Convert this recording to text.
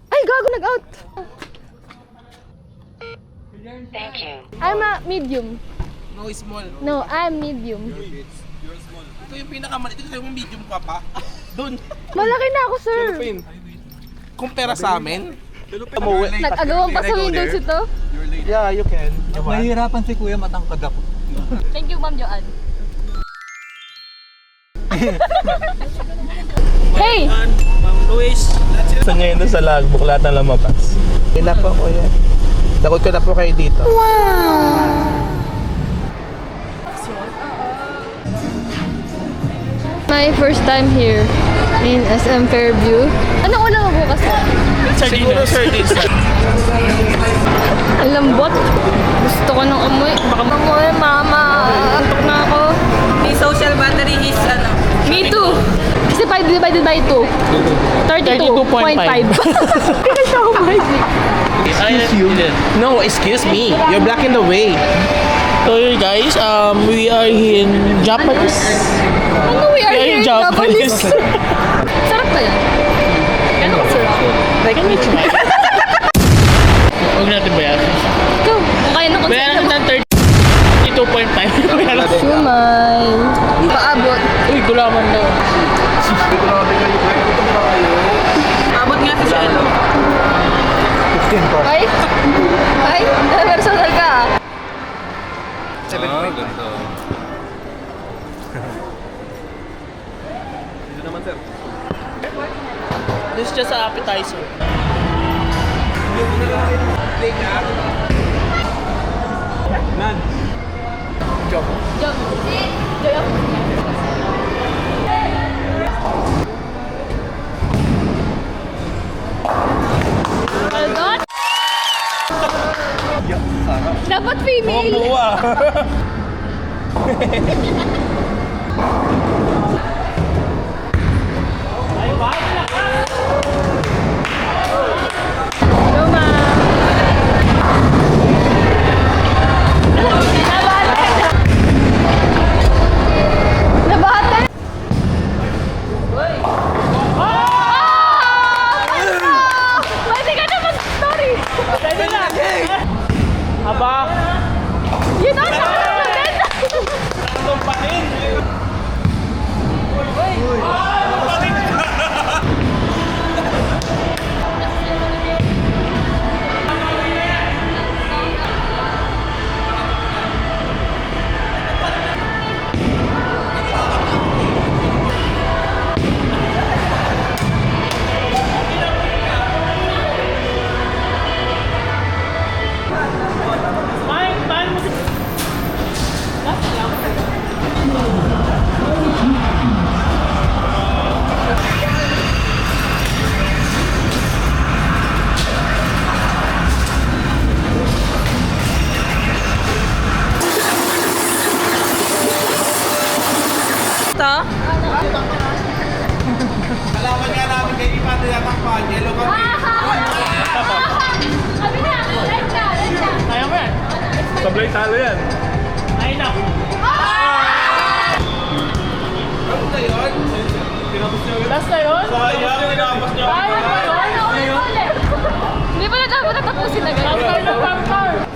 Ay, gago, nag-out. Thank you. I'm a medium. No, small. No, I'm medium. Ito yung pinakamaliit. Ito yung medium ka pa. Doon. Malaki na ako, sir. Kumpara sa amin. Nag-agawang pa sa Windows ito. Yeah, you can. Mahihirapan si Kuya, matangkad ako. Thank you, Ma'am Joanne. Hey! Ma'am Luis. Gusto niya yun sa logbook, lahat na lumabas. Kailan po ko yan. Takot ko na po kayo dito. My first time here in SM Fairview. Anong ulam mo bukas? Siguro sardines. Ang lambot. Gusto ko ng amoy. Baka amoy, mama. Antok na ako. The social battery is ano? Me too. Kasi 5 divided by 2. 32.5. Kasi ako Excuse you? No, excuse me. You're blocking the way. So here guys, we are in Japanese. Ano we are here in Japanese? Sarap kaya? Ano ka sarap? Can we try? Huwag natin bayaran. Ikaw, kung kaya na Bayaran konsepto natin mo. 32.5. Sumay. Paabot. Uy, gulaman daw. Abot nga siya ano? 15 po. Ay? Ay? Personal ka ah. This is just an appetizer. Joke. Joke ako. Algot? Dapat female. Buwa. Luma. Nabate. Pwede ka na mag-story. Pwede na. Aba, Yun ang nakakaganda. tumpahin. Ito? Alaman nga namin kayo yung mga tinatakpan. Yellow kami. Sabi na, let's go. Ayaw mo yan. Sablay talo yan. Ay na. Ano na yun? Last na yun? Sayang, tinapos niyo. Hindi pa na dapat natapusin na ganyan. After na after.